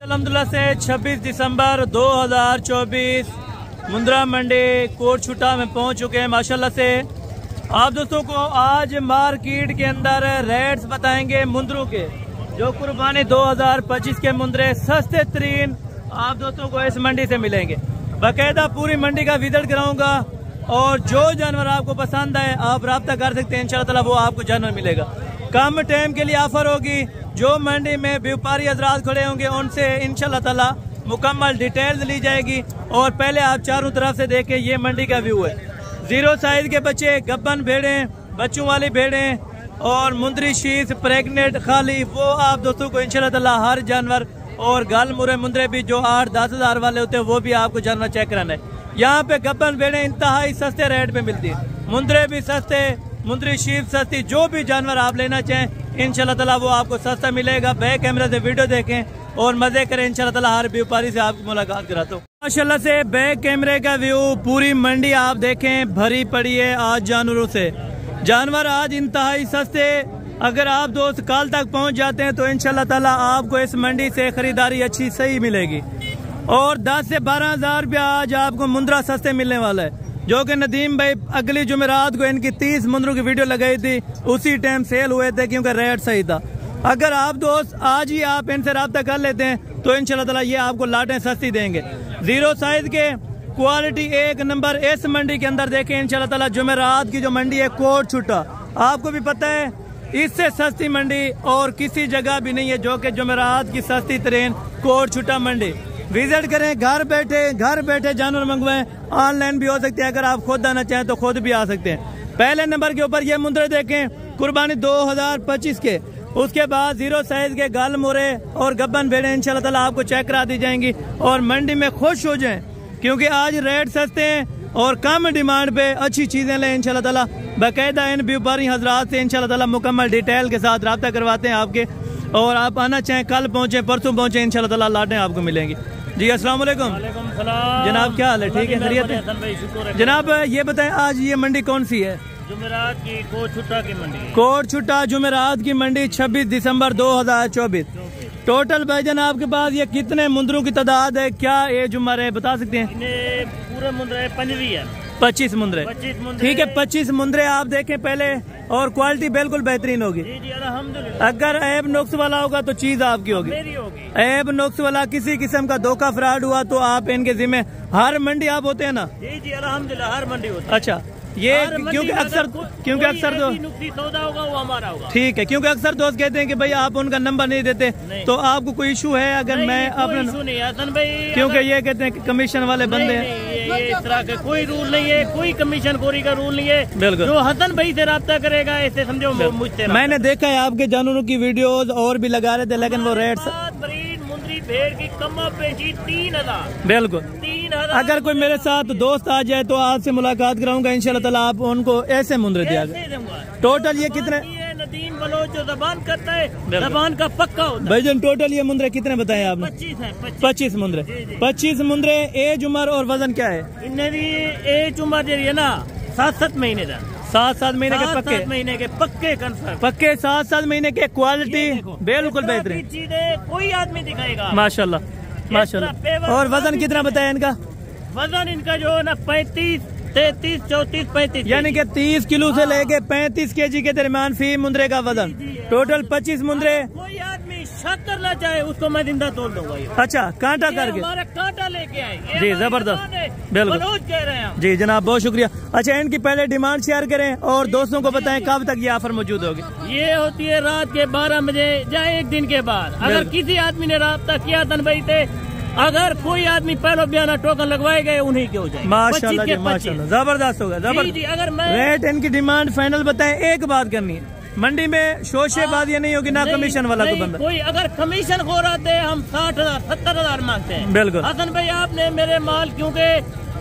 अल्हम्दुलिल्लाह से 26 दिसंबर 2024 मुंद्रा मंडी कोट छुट्टा में पहुंच चुके हैं। माशाल्लाह से आप दोस्तों को आज मार्केट के अंदर रेट्स बताएंगे मुंद्रों के, जो कुर्बानी 2025 के मुंद्रे सस्ते तरीन आप दोस्तों को इस मंडी से मिलेंगे। बाकायदा पूरी मंडी का विजिट कराऊंगा और जो जानवर आपको पसंद है आप राब्ता कर सकते हैं, इंशाल्लाह ताला वो आपको जानवर मिलेगा। कम टाइम के लिए ऑफर होगी। जो मंडी में व्यापारी हजरात खड़े होंगे उनसे इंशाल्लाह ताला मुकम्मल डिटेल्स ली जाएगी। और पहले आप चारों तरफ से देखें, ये मंडी का व्यू है। जीरो साइज के बच्चे, गब्बन भेड़ें, बच्चों वाली भेड़ें और मुंदरी शीश, प्रेग्नेंट, खाली, वो आप दोस्तों को इंशाल्लाह ताला हर जानवर और गाल मुरे मुंदरे भी जो 8-10 हज़ार वाले होते हैं वो भी आपको जानवर चेक कराना है। यहाँ पे गब्बन भेड़ें इंतहाई सस्ते रेट पे मिलती है, मुंदरे भी सस्ते, मुंदरी शीप सस्ती। जो भी जानवर आप लेना चाहें इंशाल्लाह ताला वो आपको सस्ता मिलेगा। बैक कैमरे से वीडियो देखें और मजे करें। इंशाल्लाह ताला हर व्यापारी से आपकी मुलाकात कराता हूँ। माशाल्लाह से बैक कैमरे का व्यू, पूरी मंडी आप देखें भरी पड़ी है आज जानवरों से। जानवर आज इंतहाई सस्ते। अगर आप दोस्त कल तक पहुँच जाते हैं तो इंशाल्लाह ताला आपको इस मंडी से खरीदारी अच्छी सही मिलेगी। और 10 से 12 हज़ार रुपया आज आपको मुंद्रा सस्ते मिलने वाला है, जो कि नदीम भाई अगली जुमेरात को इनकी 30 मुंद्रों की वीडियो लगाई थी, उसी टाइम सेल हुए थे क्योंकि रेट सही था। अगर आप दोस्त आज ही आप इनसे रब्ता कर लेते हैं तो इंशाल्लाह ताला ये आपको लाटें सस्ती देंगे। जीरो साइज के क्वालिटी एक नंबर इस मंडी के अंदर देखें। इंशाल्लाह ताला जुमेरात की जो मंडी है कोट छुट्टा, आपको भी पता है इससे सस्ती मंडी और किसी जगह भी नहीं है, जो कि जुमेरात की सस्ती तरीन कोट छुट्टा मंडी। विजिट करें, घर बैठे जानवर मंगवाएं। ऑनलाइन भी हो सकते हैं, अगर आप खुद आना चाहें तो खुद भी आ सकते हैं। पहले नंबर के ऊपर ये मुंद्रे देखें, कुर्बानी 2025 के। उसके बाद जीरो साइज के गाल मोरे और गब्बन भेड़े इंशाल्लाह ताला आपको चेक करा दी जाएंगी। और मंडी में खुश हो जाएं क्योंकि आज रेट सस्ते हैं और कम डिमांड पे अच्छी चीजें लें इंशाल्लाह ताला। बाकायदा इन व्यापारी हजरात से इंशाल्लाह ताला मुकम्मल डिटेल के साथ रब्ता करवाते हैं आपके। और आप आना चाहें, कल पहुंचे, परसों पहुंचे, इंशाल्लाह ताला लाटें आपको मिलेंगी। जी अस्सलाम वालेकुम जनाब, क्या हाल है? ठीक है, खैरियत है जनाब। ये बताएं आज ये मंडी कौन सी है? जुमेरात की कोट छुट्टा की मंडी। कोट छुट्टा जुमेरात की मंडी 26 दिसंबर 2024। टोटल भाईजान आपके पास ये कितने मुंदरों की तादाद है, क्या एज उम्र है, बता सकते हैं? पूरे मुंदरे 25 मुंदरे। ठीक है, 25 मुंदरे आप देखें पहले, और क्वालिटी बिल्कुल बेहतरीन होगी। अगर ऐब नुक्स वाला होगा तो चीज आपकी होगी। ऐब नुक्स वाला किसी किस्म का धोखा फ्रॉड हुआ तो आप इनके जिम्मे। हर मंडी आप होते हैं ना? जी अल्हम्दुलिल्लाह हर मंडी होती है। अच्छा, ये क्योंकि अक्सर सौदा होगा वो हमारा होगा। ठीक है, क्योंकि अक्सर दोस्त कहते हैं कि भाई आप उनका नंबर नहीं देते, तो आपको कोई इशू है? अगर मैं अपना, क्योंकि ये कहते हैं कि कमीशन वाले बंदे हैं। इस तरह का कोई रूल नहीं है, कोई कमीशन खोरी का रूल नहीं है। बिल्कुल, जो हसन भाई से रब्ता करेगा ऐसे समझो मुझसे। मैंने देखा है आपके जानवरों की वीडियोस और भी लगा रहे थे, लेकिन वो रेट मुंदरी भेड़ की कमा पेशी 3000। बिल्कुल, 3000। अगर कोई मेरे साथ दोस्त आ जाए तो आपसे मुलाकात कराऊंगा इंशाल्लाह ताला, आप उनको ऐसे मुंदरे दिया। टोटल ये कितने? नदीम बलोच जो जबान करता है, जबान का पक्का होता है भाईजान। टोटल ये मुंदरे कितने बताए आपने? 25 मुंदरे। 25 मुंदरे। एज उम्र और वजन क्या है? इन्हें भी एज उम्र जो है ना 7-7 महीने का। 7-7 महीने के पक्के? 7 महीने के पक्के कंफर्म। पक्के 7-7 महीने के। क्वालिटी बिल्कुल बेहतरीन, कोई आदमी दिखाएगा माशाल्लाह माशाल्लाह। और वजन कितना बताया इनका? वजन इनका जो है ना 35, 33, 34, 35, यानी कि 30 किलो से लेके 35 kg के दरमियान फी मुंदरे का वजन। टोटल 25 मुंदरे। कोई आदमी शक करना चाहे उसको मैं जिंदा तोड़ दूंगा। अच्छा, कांटा करके? हमारा कांटा लेके आए जी, जबरदस्त, बिल्कुल कह रहे हैं जी जनाब, बहुत शुक्रिया। अच्छा, इनकी पहले डिमांड शेयर करें और दोस्तों को बताएं कब तक ये ऑफर मौजूद होगी? ये होती है रात के 12 बजे या एक दिन के बाद। अगर किसी आदमी ने राब्ता किया तन भाई थे, अगर कोई आदमी पहले बयाना टोकन लगवाए गए उन्हीं के हो जाए। माशाल्लाह जी, माशाल्लाह, जबरदस्त होगा, जबरदस्त। अगर मैं रेट इनकी डिमांड फाइनल बताएं। एक बात करनी है, मंडी में शोशेबाजी नहीं होगी ना, कमीशन वाला कोई बंदा। कोई अगर कमीशन खो रहा थे, हम 60,000 70,000 मांगते हैं। बिल्कुल हसन भाई, आपने मेरे माल क्योंकि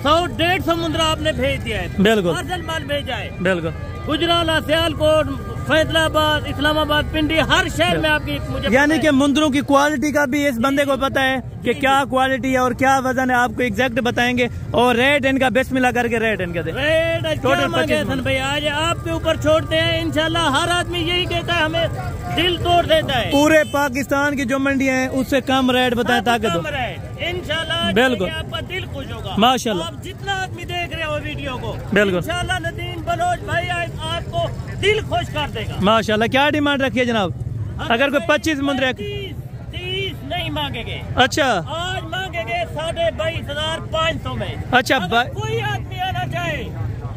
100-150 मुंद्रा आपने भेज दिया है। बिल्कुल माल भेजा है। बिल्कुल, गुजराला, सियालकोट, फैसलाबाद, इस्लामाबाद, पिंडी, हर शहर में आपकी मुझे यानी कि मुंदरों की क्वालिटी का भी इस बंदे को पता है कि क्या क्वालिटी है और क्या वजन है, आपको एग्जैक्ट बताएंगे। और रेट इनका बिस्मिल्लाह करके रेट इनका दे। रेट टोटल 25 भाई आज आपके ऊपर छोड़ते हैं इंशाल्लाह। हर आदमी यही कहता है, हमें दिल तोड़ देता है। पूरे पाकिस्तान की जो मंडियां हैं उससे कम रेट बताएं ताकि दो इंशाल्लाह बिल्कुल आपका दिल खुश होगा माशाल्लाह। आप जितना आदमी देख रहे हो वीडियो को बिल्कुल इंशाल्लाह नदीम बलोच भाई आपको दिल खुश कर देगा माशाल्लाह। क्या डिमांड रखी है जनाब? अगर कोई 25 मुंदरे 30 नहीं मांगेंगे। अच्छा आज मांगेंगे 22,500 में। अच्छा कोई आदमी आना चाहे,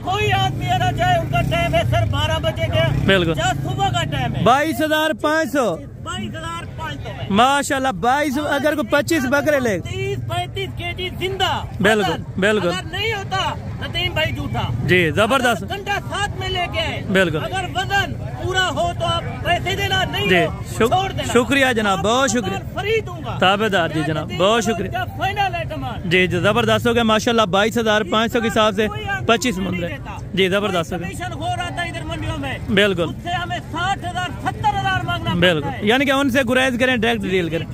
कोई आदमी आना चाहे, उनका टाइम है सर 12 बजे के बिल्कुल सुबह का टाइम है। 22,500 22,500 माशाल्लाह। 22 अगर कोई 25 बकरे ले 30-35 kg जिंदा बिल्कुल बिल्कुल। अगर नहीं होता नदीम भाई झूठा जी जबरदस्त घंटा साथ में लेके आए बिल्कुल। अगर वजन पूरा हो तो आप पैसे देना, नहीं जी हो छोड़ देना। शुक्रिया जनाब, बहुत शुक्रिया। फ्री दूंगा ताबेदार जी जनाब, बहुत शुक्रिया। फाइनल है डिमांड जी जी जबरदस्त हो गया माशाल्लाह। 22,500 के हिसाब से 25 मुंदरे जी जबरदस्त हो गया कमीशन हो रहा था इधर मंडियों में, बिल्कुल। उससे हमें 60,000 70,000 मांगना बिल्कुल, यानी कि उनसे गुरेज करें, डायरेक्ट डील करें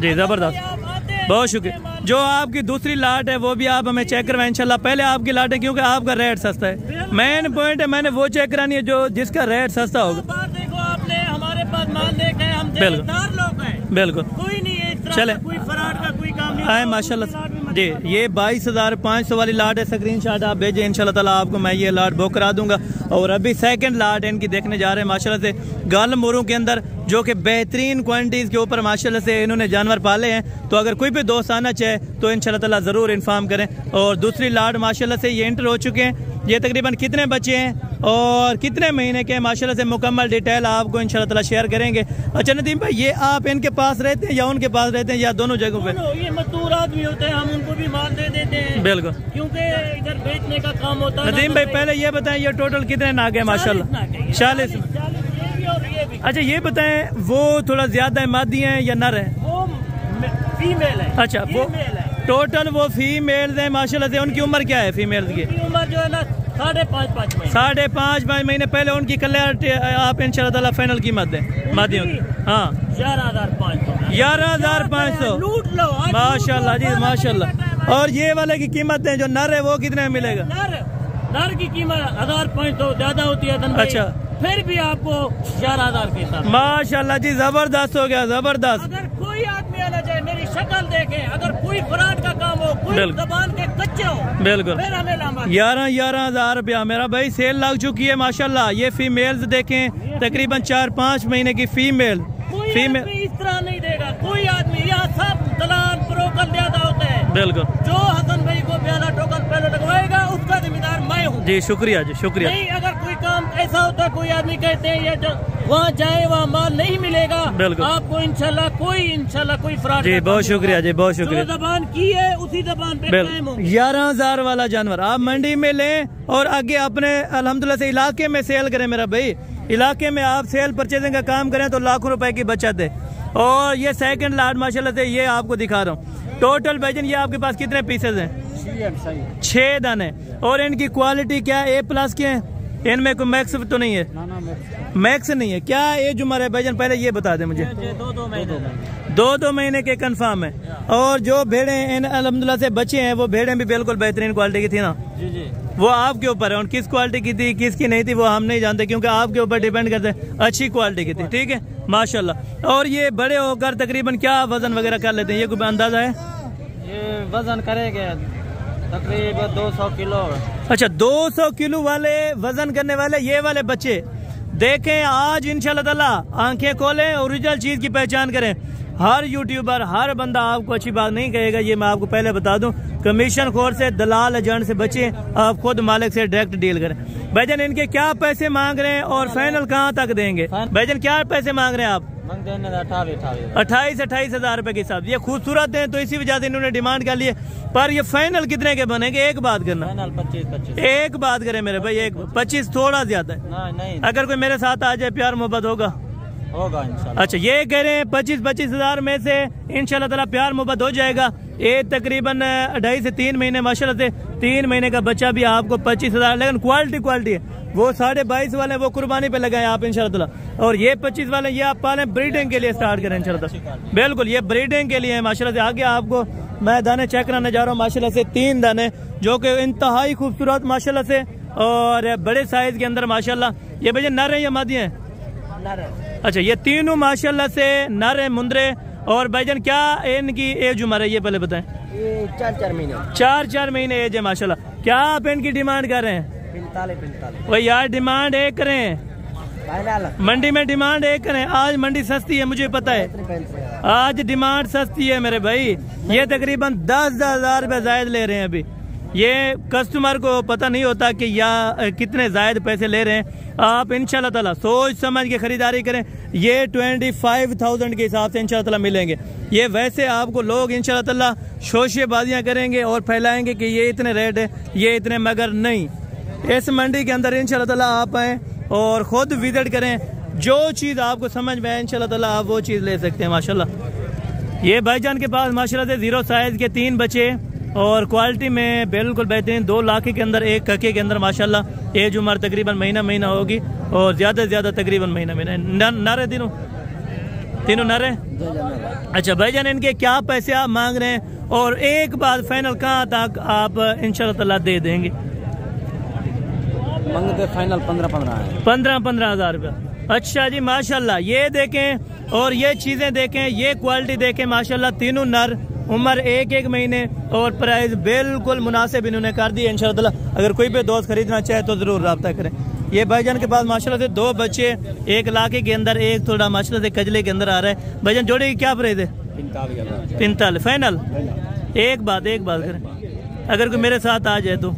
जी जबरदस्त। बहुत शुक्रिया। जो आपकी दूसरी लाट है वो भी आप हमें चेक करवाएं इंशाल्लाह। पहले आपकी लाट है क्योंकि आपका रेट सस्ता है। मेन पॉइंट है मैंने वो चेक करानी है जो जिसका रेट सस्ता होगा। देखो आपने हमारे पास माल देखे, हम देनदार लोग हैं, बिल्कुल कोई नहीं है इस तरह चले। का कोई फराड का कोई काम नहीं आए माशाल्लाह जी। ये 22,500 वाली लाट है, स्क्रीनशॉट आप भेजें इंशाल्लाह ताला आपको मैं ये लाट बुक करा दूंगा। और अभी सेकंड लाट इनकी देखने जा रहे हैं माशाल्लाह से गल मोरों के अंदर, जो कि बेहतरीन क्वांटिटीज के ऊपर माशाल्लाह से इन्होंने जानवर पाले हैं। तो अगर कोई भी दोस्त आना चाहे तो इंशाल्लाह ताला जरूर इन्फॉर्म करें। और दूसरी लाट माशाल्लाह से ये एंटर हो चुके हैं। ये तकरीबन कितने बच्चे हैं और कितने महीने के माशाल्लाह से मुकम्मल डिटेल आपको इंशाल्लाह ताला शेयर करेंगे। अच्छा नदीम भाई, ये आप इनके पास रहते हैं या उनके पास रहते हैं या दोनों जगहों पे? ये मजदूर आदमी होते हैं, हम उनको भी माल दे देते हैं बिल्कुल, क्योंकि इधर बेचने का काम होता है। नदीम भाई पहले ये बताएं ये टोटल कितने नाग है माशाल्लाह? 40। अच्छा ये बताएं वो थोड़ा ज्यादा मादी हैं या नर है? वो फीमेल है। अच्छा वो टोटल वो फीमेल है माशाल्लाह से। उनकी उम्र क्या है फीमेल की? उम्र जो है ना 5.5 महीने। 5.5 महीने। पहले उनकी क्लियरिटी आप इंशाल्लाह ताला फाइनल कीमत दें मादियों की। हाँ 11,500। 11,500 लूट लो माशाल्लाह जी माशाल्लाह। और ये वाले की कीमत है जो नर है वो कितने में मिलेगा? नर की कीमत 1,500 ज्यादा होती है। अच्छा फिर भी आपको 11,000 के साथ माशाल्लाह जी जबरदस्त हो गया जबरदस्त। अगर कोई आदमी आना चाहे मेरी शक्ल देखे, अगर कोई फराड का काम हो, कोई जबान के कच्चे हो, बिल्कुल फिर हमें लामा 11,000 रुपया मेरा भाई सेल लग चुकी है माशाल्लाह। ये फीमेल्स देखें तकरीबन 4-5 महीने की फीमेल। इस तरह नहीं देगा कोई आदमी। यहाँ सब दलाल ब्रोकर ज्यादा होते हैं। बिल्कुल, जो हसन भाई को प्याला टोकन पहले लगवाएगा उसका जिम्मेदार मैं हूँ जी शुक्रिया जी शुक्रिया। नहीं अगर कोई काम ऐसा होता है, कोई आदमी कहते हैं ये वहाँ जाए वहाँ माल नहीं मिलेगा, बिल्कुल आपको इंशाल्लाह कोई फ्रॉड जी। बहुत शुक्रिया जी बहुत शुक्रिया। जो जबान की है उसी जबान पे कायम होंगे। 11,000 वाला जानवर आप मंडी में लें और आगे अपने अल्हम्दुलिल्लाह से इलाके में सेल करें मेरा भाई। इलाके में आप सेल परचेजिंग का काम करें तो लाखों रुपए की बचत है। और ये सेकंड लाट माशाल्लाह से ये आपको दिखा रहा हूँ। टोटल भाईजान ये आपके पास कितने पीसेज हैं? 6 दाने। और इनकी क्वालिटी क्या है? A+ के हैं? इनमें कोई मैक्स तो नहीं है? मैक्स नहीं है। क्या एज उम्र है भाईजान पहले ये बता दें मुझे? 2 महीने के कंफर्म है। और जो भेड़ें इन अल्हम्दुलिल्लाह से बचे हैं वो भेड़ें भी बिल्कुल बेहतरीन क्वालिटी की थी ना? जी। वो आपके ऊपर है और किस क्वालिटी की थी किसकी नहीं थी वो हम नहीं जानते क्योंकि आपके ऊपर डिपेंड करते हैं। अच्छी क्वालिटी की थी, ठीक है माशाल्लाह। और ये बड़े होकर तकरीबन क्या वजन वगैरह कर लेते हैं, ये कोई अंदाजा है? ये वजन करेंगे तकरीबन 200 किलो। अच्छा 200 किलो वाले वजन करने वाले ये वाले बच्चे देखें। आज इंशाल्लाह ताला आंखें खोलें, ओरिजिनल चीज की पहचान करें। हर यूट्यूबर हर बंदा आपको अच्छी बात नहीं कहेगा, ये मैं आपको पहले बता दूं। कमीशन खोर से दलाल एजेंट से बचे, आप खुद मालिक से डायरेक्ट डील करें। भाईजान इनके क्या पैसे मांग रहे हैं और फाइनल कहाँ तक देंगे? भाईजान क्या पैसे मांग रहे हैं आप? 28,000 रुपए के हिसाब। ये खूबसूरत है तो इसी वजह से इन्होंने डिमांड कर लिए। पर ये फाइनल कितने के बनेंगे? एक बात करना, 25। एक बात करें मेरे भाई, 25 थोड़ा ज्यादा है। नहीं अगर कोई मेरे साथ आ जाए प्यार मोहब्बत होगा इंशाल्लाह। अच्छा ये कह रहे हैं 25,000 में से इंशाल्लाह ताला प्यार मोहब्बत हो जाएगा। ये तकरीबन 2.5 से 3 महीने माशाल्लाह से 3 महीने का बच्चा भी आपको 25,000। लेकिन क्वालिटी है वो 22.5 वाले वो कुर्बानी पे लगाए आप इंशाल्लाह। और ये 25 वाले ये आप पालें ब्रीडिंग के लिए स्टार्ट करें इंशाल्लाह। बिल्कुल ये ब्रीडिंग के लिए है माशाल्लाह से। आगे आपको मैं दाने चेक कराने जा रहा हूँ माशाल्लाह से। 3 दाने जो कि इंतहाई खूबसूरत माशाल्लाह से और बड़े साइज के अंदर माशाल्लाह। ये भैया नर है या मादी है? अच्छा ये तीनों माशाल्लाह से नर है मुंदरे। और भाईजान क्या इनकी एज उम्र है ये पहले बताएं? ये 4 महीने 4 महीने एज है माशाल्लाह। क्या आप इनकी डिमांड कर रहे हैं? 45 वही यार डिमांड एक करें, मंडी में डिमांड एक करें। आज मंडी सस्ती है मुझे पता है, आज डिमांड सस्ती है मेरे भाई। ये तकरीबन 10,000 रुपये जायद ले रहे हैं अभी। ये कस्टमर को पता नहीं होता कि या कितने जायद पैसे ले रहे हैं। आप इंशाल्लाह ताला सोच समझ के खरीदारी करें। ये 25,000 के हिसाब से इंशाल्लाह ताला मिलेंगे। ये वैसे आपको लोग इंशाल्लाह ताला शोशेबाजियाँ करेंगे और फैलाएंगे कि ये इतने रेट है ये इतने, मगर नहीं। इस मंडी के अंदर इंशाल्लाह ताला आप आएँ और ख़ुद विजिट करें। जो चीज़ आपको समझ में आए इंशाल्लाह ताला आप वो चीज़ ले सकते हैं माशाल्लाह। ये भाईजान के पास माशाल्लाह से 0 साइज के 3 बच्चे और क्वालिटी में बिल्कुल बेहतरीन। 2 लाख के अंदर 1 कके के अंदर माशाल्लाह। एज उम्र तकरीबन महीना होगी और ज़्यादा से ज़्यादा तकरीबन महीना नर है। तीनों नर है। अच्छा भाईजान इनके क्या पैसे आप मांग रहे हैं और एक बात फाइनल कहाँ तक आप इंशाल्लाह ताला दे देंगे? मंगते फाइनल 15,000 रुपया। अच्छा जी माशाल्लाह। ये देखें और ये चीज़ें देखें, ये क्वालिटी देखें माशाल्लाह। तीनों नर, उम्र 1 महीने और प्राइस बिल्कुल मुनासिब इन्होंने कर दी है इंशाल्लाह। अगर कोई भी दोस्त खरीदना चाहे तो ज़रूर रब्ता करें। ये भाईजान के पास माशाल्लाह से 2 बच्चे 1 लाख के अंदर, एक थोड़ा माशाल्लाह से कजले के अंदर आ रहा है। भाईजान जोड़े की क्या प्राइस है? 45 फाइनल। एक बात करें, अगर कोई मेरे साथ आ जाए तो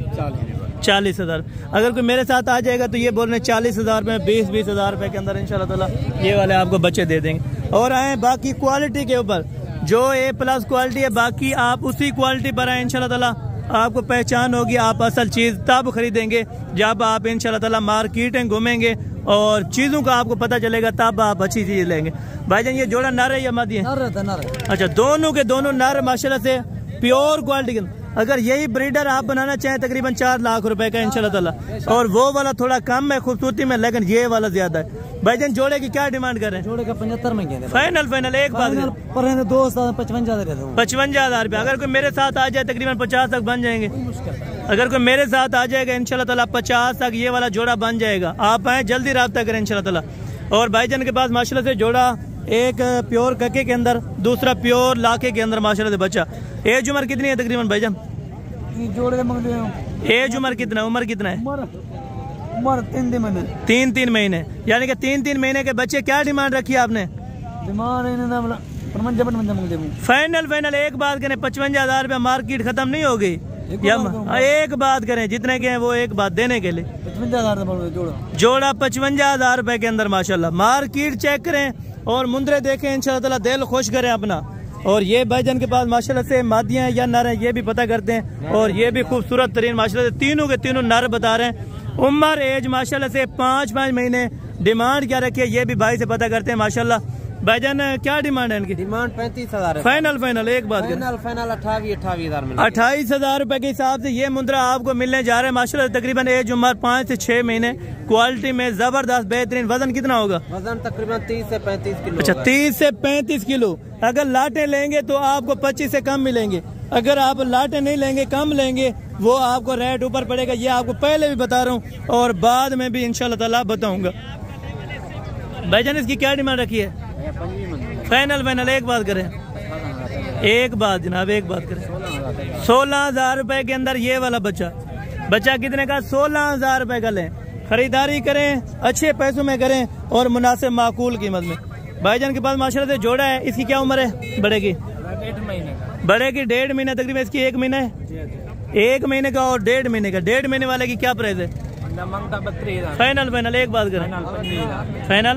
40,000। अगर कोई मेरे साथ आ जाएगा तो ये बोल रहे 40,000 में 20,000 रुपए के अंदर इंशाल्लाह ताला ये वाले आपको बच्चे दे देंगे। और आए बाकी क्वालिटी के ऊपर, जो A+ क्वालिटी है बाकी आप उसी क्वालिटी पर आए इंशाल्लाह ताला। आपको पहचान होगी, आप असल चीज़ तब खरीदेंगे जब आप इंशाल्लाह ताला मार्केटें घूमेंगे और चीज़ों का आपको पता चलेगा, तब आप अच्छी चीज़ लेंगे। भाईजान ये जोड़ा नर है या मादी है? नर। अच्छा दोनों के दोनों नर माशाल्लाह से प्योर क्वालिटी के। अगर यही ब्रीडर आप बनाना चाहें तकरीबन 4 लाख रुपए का इंशाल्लाह ताला। और वो वाला थोड़ा कम है खूबसूरती में, लेकिन ये वाला ज्यादा है। भाईजान जोड़े की क्या डिमांड कर रहे हैं? जोड़े का 75 में कहते हैं। फाइनल एक बात 55,000 रुपया। अगर कोई मेरे साथ आ जाए तकरीबन 50 तक बन जाएंगे। अगर कोई मेरे साथ आ जाएगा इंशाल्लाह ताला 50 तक ये वाला जोड़ा बन जाएगा। आप आए जल्दी रब्ता करें इंशाल्लाह ताला। और भाईजान के पास माशाल्लाह से जोड़ा, एक प्योर कके के अंदर, दूसरा प्योर लाखे के अंदर माशाल्लाह से बच्चा। एज उम्र कितनी है तकरीबन भाईजान? एज उम्र कितना है? उम्र 3 महीने। यानी कि 3 महीने के बच्चे। क्या डिमांड रखी है आपने? फाइनल एक बात करें 55,000 रुपया। मार्केट खत्म नहीं हो गई या एक बात करें जितने के हैं वो एक बात देने के लिए 55,000 जोड़ा 55,000 रुपए के अंदर माशाल्लाह। मार्केट चेक करें और मुंदरे देखें इंशाल्लाह ताला, दिल खुश करें अपना। और ये भाईजान के पास माशाल्लाह से मादियां या नर हैं ये भी पता करते हैं। और ये भी खूबसूरत तरीन माशाल्लाह से तीनों के तीनों नर बता रहे हैं। उम्र एज माशाल्लाह से 5 महीने। डिमांड क्या रखी है ये भी भाई से पता करते हैं माशाल्लाह। भाईजान क्या डिमांड है इनकी? डिमांड 35,000 है। फाइनल एक बात फाइनल 28,000 में 28,000 रुपए के हिसाब से ये मुंद्रा आपको मिलने जा रहा है माशाल्लाह। तकरीबन एज उम्र 5 से 6 महीने। क्वालिटी में जबरदस्त बेहतरीन। वजन कितना होगा? वजन तकरीबन 30 से 35 किलो। अच्छा 30 से 35 किलो। अगर लाटे लेंगे तो आपको 25 से कम मिलेंगे। अगर आप लाटे नहीं लेंगे, कम लेंगे, वो आपको रेट ऊपर पड़ेगा। ये आपको पहले भी बता रहा हूँ और बाद में भी इंशाल्लाह ताला बताऊंगा। भाईजान इसकी क्या डिमांड रखी है? फाइनल एक बात करें, एक बात जनाब, एक बात करें 16,000 रुपए के अंदर ये वाला बच्चा कितने का? 16,000 रुपए का लें। खरीदारी करें, अच्छे पैसों में करें और मुनासिब माकूल कीमत में। भाईजान के पास माशाल्लाह से जोड़ा है। इसकी क्या उम्र है बड़े की? 1.5 महीने का। बड़े की 1.5 महीने तकरीबन। इसकी 1 महीना है। 1 महीने का और 1.5 महीने का। 1.5 महीने वाले की क्या प्राइस है? फाइनल एक बात करें, फाइनल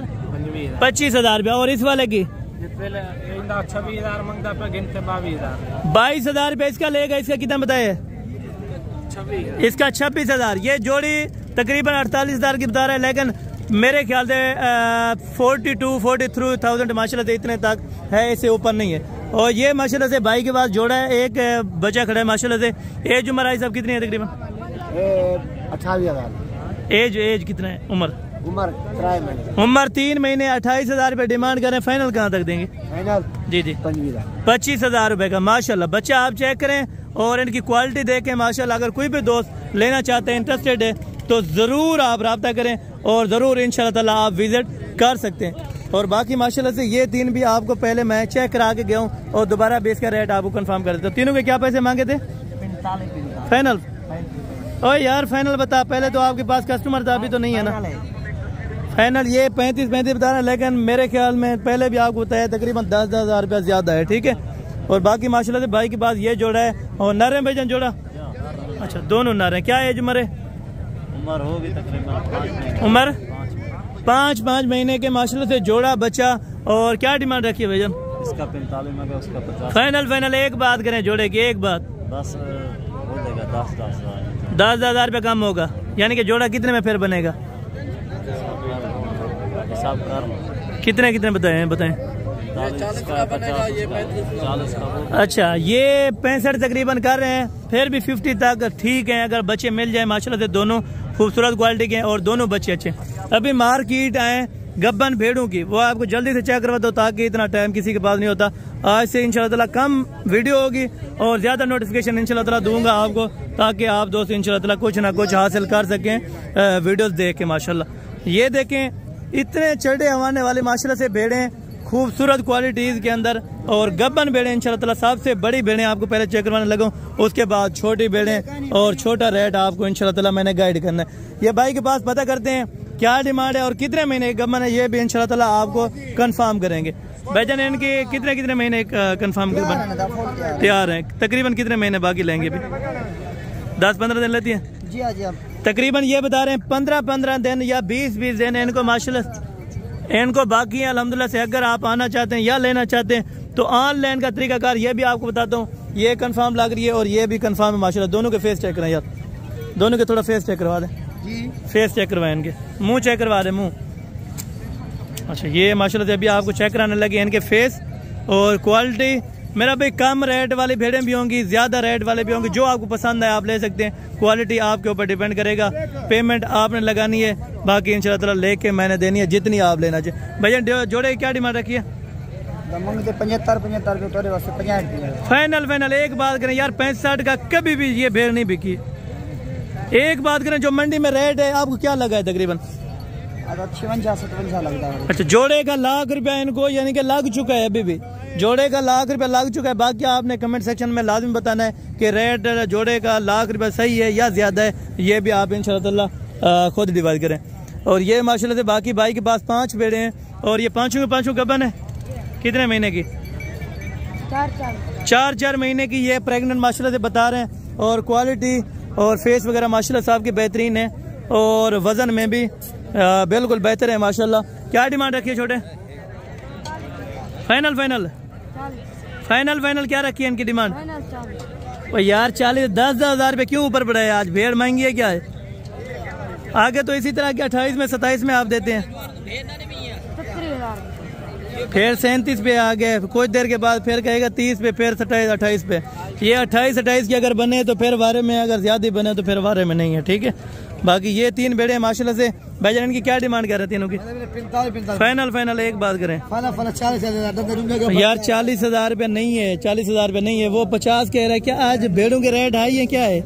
25,000 रुपया। और इस वाले की 22,000 रुपया इसका लेगा। इसका कितना बताया? इसका 26,000। ये जोड़ी तकरीबन 48,000 की बता रहा है, लेकिन मेरे ख्याल से 42-43,000 माशाल्लाह से इतने तक है, इससे ऊपर नहीं है। और ये माशाल्लाह से भाई के पास जोड़ा है, एक बच्चा खड़ा है माशाल्लाह से। एज उम्र आई सब कितनी है तकरीबन? एज कितना है? उम्र 3 महीने 28,000 रुपये डिमांड करें। फाइनल कहाँ तक देंगे? जी 25,000 रुपये का। माशाल्लाह बच्चा आप चेक करें और इनकी क्वालिटी देखें माशाल्लाह। अगर कोई भी दोस्त लेना चाहते हैं, इंटरेस्टेड है, तो ज़रूर आप रब्ता करें और ज़रूर इंशाल्लाह ताला आप विजिट कर सकते हैं। और बाकी माशाल्लाह से ये 3 भी आपको पहले मैं चेक करा के गया हूँ और दोबारा बेस का रेट आपको कंफर्म कर देता हूँ। तीनों के क्या पैसे मांगे थे? फाइनल? ओ यार फाइनल बता, पहले तो आपके पास कस्टमर था, अभी तो नहीं है ना। फाइनल ये 35 बता रहे हैं, लेकिन मेरे ख्याल में पहले भी आपको बताया तकरीबन 10,000 रुपया ज्यादा है, ठीक है। और बाकी माशाल्लाह से भाई के पास ये जोड़ा है और नर है भाईजान जोड़ा? अच्छा दोनों नर है। क्या एज उम्र है? उम्र होगी तकरीबन उम्र 5 महीने के माशाल्लाह से जोड़ा बच्चा। और क्या डिमांड रखी है भाईजान? इसका 45 में, उसका 50। फाइनल एक बात करें जोड़े की, एक बात बस हो जाएगा 10,000 रुपये कम होगा, यानी कि जोड़ा कितने में फिर बनेगा? हिसाब कर कितने बताएं? अच्छा ये 65 तकरीबन कर रहे हैं, फिर भी 50 तक ठीक है अगर बच्चे मिल जाए माशाल्लाह से। दोनों खूबसूरत क्वालिटी के हैं और दोनों बच्चे अच्छे। अभी मार्केट आए गब्बन भेड़ों की, वो आपको जल्दी से चेक करवा दो ताकि इतना टाइम किसी के पास नहीं होता। आज से इंशाल्लाह ताला कम वीडियो होगी और ज्यादा नोटिफिकेशन इंशाल्लाह ताला दूंगा आपको, ताकि आप दोस्त इंशाल्लाह ताला कुछ ना कुछ हासिल कर सकें वीडियोस देख के। माशाल्लाह ये देखें इतने चढ़े हवाने वाले माशाल्लाह से भेड़े, खूबसूरत क्वालिटीज के अंदर और गब्बन भेड़े इंशाल्लाह ताला। सबसे बड़ी भेड़े आपको पहले चेक करवाने लगा, उसके बाद छोटी भेड़े और छोटा रेट आपको इंशाल्लाह ताला मैंने गाइड करना है। ये भाई के पास पता करते हैं क्या डिमांड है और कितने महीने गब्बन है, ये भी इंशाल्लाह ताला आपको कंफर्म करेंगे। भाईजान इनके कितने महीने कंफर्म तैयार हैं? तकरीबन कितने महीने बाकी लेंगे? भी 10-15 दिन लेती हैं जी। हाँ जी तकरीबन ये बता रहे हैं 15 दिन या 20 दिन इनको माशाल्लाह इनको बाकी है अल्हम्दुलिल्लाह से। अगर आप आना चाहते हैं या लेना चाहते हैं तो ऑनलाइन का तरीकाकार ये भी आपको बताता हूँ। ये कंफर्म लग रही है और ये भी कंफर्म है माशाल्लाह। दोनों के फेस चेक कराएं यार, दोनों के थोड़ा फेस चेक करवा दें जी। फेस चेक करवाएं, इनके मुंह चेक करवा दें, मुंह। अच्छा ये माशाल्लाह से अभी आपको चेक कराने लगे इनके फेस और क्वालिटी। मेरा भाई कम रेट वाली भेड़ें भी होंगी, ज्यादा रेट वाले भी होंगे, जो आपको पसंद है आप ले सकते हैं। क्वालिटी आपके ऊपर डिपेंड करेगा, पेमेंट आपने लगानी है, बाकी इंशाल्लाह ताला लेके मैंने देनी है जितनी आप लेना चाहिए। भैया जोड़े की क्या डिमांड रखी है? 75 फाइनल एक बात करें यार, 65 का कभी भी ये भेड़ नहीं बिकी। एक बात करें जो मंडी में रेट है आपको क्या लगा है तकरीबन? 56-57 लगता है। अच्छा जोड़े का लाख रुपया इनको यानी कि लग चुका है, अभी भी जोड़े का लाख रुपया लग चुका है। बाकी आपने कमेंट सेक्शन में लाजिम बताना है कि रेट जोड़े का लाख रुपया सही है या ज्यादा है, ये भी आप इंशाल्लाह ताला खुद डिवाइड करें। और ये माशाल्लाह से बाकी भाई के पास 5 भेड़े हैं और ये पांचों के पांचों गब्बन है। कितने महीने की? 4 महीने की ये प्रेग्नेंट माशाल्लाह से बता रहे हैं। और क्वालिटी और फेस वगैरह माशाल्लाह साहब की बेहतरीन है और वजन में भी बिल्कुल बेहतर है माशाल्लाह। क्या डिमांड रखी है छोटे? फाइनल क्या रखी है इनकी डिमांड? यार 10,000 रुपये क्यों ऊपर बढ़ाए? आज भेड़ महंगी है क्या है? आगे तो इसी तरह के 28 में 27 में आप देते हैं, फिर 37 पे आ गए, कुछ देर के बाद फिर कहेगा 30 पे, फिर 28 पे। ये 28 की अगर बने तो फिर वारे में, अगर ज्यादा बने तो फिर वारे में नहीं है, ठीक है। बाकी ये 3 भेड़े माशाल्लाह से। भाईजान इनकी क्या डिमांड कर रहे हैं तीनों की? फाइनल एक बात करें यार 40,000 रुपये नहीं है, 40,000 रुपये नहीं है, वो 50 कह रहा है। क्या आज भेड़ों के रेट हाई है क्या है?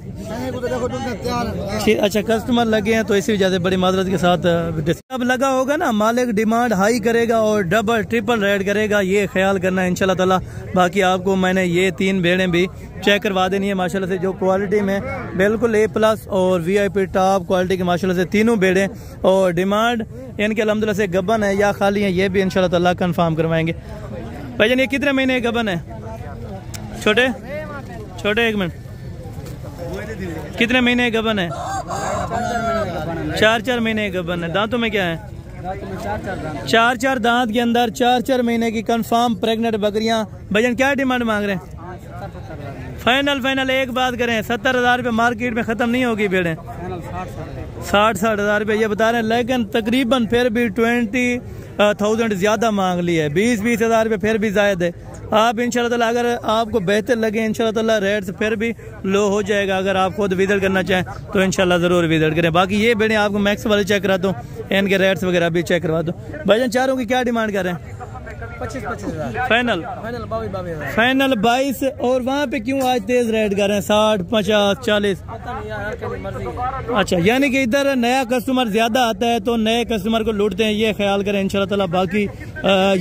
अच्छा कस्टमर लगे हैं तो इसी वजह से बड़ी माजरत के साथ अब लगा होगा ना, मालिक डिमांड हाई करेगा और डबल ट्रिपल रेट करेगा, ये ख्याल करना है इंशाल्लाह ताला। बाकी आपको मैंने ये 3 भेड़ें भी चेक करवा देनी है माशाल्लाह से, जो क्वालिटी में बिल्कुल A+ और VIP टॉप क्वालिटी के माशाल्लाह से तीनों भेड़ें। और डिमांड इनके अल्हम्दुलिल्लाह से गब्बन है या खाली है, ये भी इंशाल्लाह ताला कंफर्म करवाएंगे। भाईजान ये कितने महीने गब्बन है? छोटे 1 मिनट, कितने महीने गब्बन है? 4 महीने गब्बन है। दांतों में क्या है? 4 दांत के अंदर 4 महीने की कंफर्म प्रेग्नेंट बकरियां। भाईजान क्या डिमांड मांग रहे हैं? फाइनल एक बात करें, 70,000 रुपये मार्केट में खत्म नहीं होगी भेड़ें। 60,000 रुपये ये बता रहे हैं, लेकिन तकरीबन फिर भी 20,000 ज्यादा मांग ली है। 20,000 रुपये फिर भी जायद है। आप इंशाल्लाह ताला अगर आपको बेहतर लगे इंशाल्लाह ताला रेट्स फिर भी लो हो जाएगा। अगर आप खुद विजिट करना चाहें तो इंशाल्लाह ज़रूर विजिट करें। बाकी ये बेड़े आपको मैक्स वाले चेक करा दूँ, इनके रेट्स वगैरह भी चेक करवा दूँ। भाईजान चारों की क्या डिमांड कर रहे हैं? 25,000 फाइनल फाइनल 22। और वहाँ पे क्यों आज तेज रेट कर रहे हैं 60, 50, 40? अच्छा, यानी कि इधर नया कस्टमर ज्यादा आता है तो नए कस्टमर को लूटते हैं, ये ख्याल करें इंशाल्लाह ताला। बाकी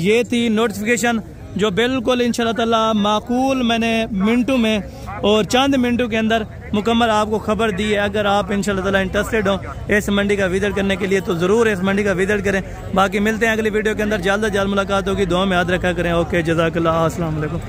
ये थी नोटिफिकेशन जो बिल्कुल इंशाल्लाह ताला माकूल मैंने मिनटों में और चंद मिनटों के अंदर मुकम्मल आपको खबर दी है। अगर आप इंशाल्लाह ताला इंटरेस्टेड हो इस मंडी का विजिट करने के लिए तो ज़रूर इस मंडी का विजिट करें। बाकी मिलते हैं अगली वीडियो के अंदर, जल्द से जल्द मुलाकात होगी। दुआ में याद रखा करें। ओके, जज़ाकल्लाह, अस्सलाम वालेकुम।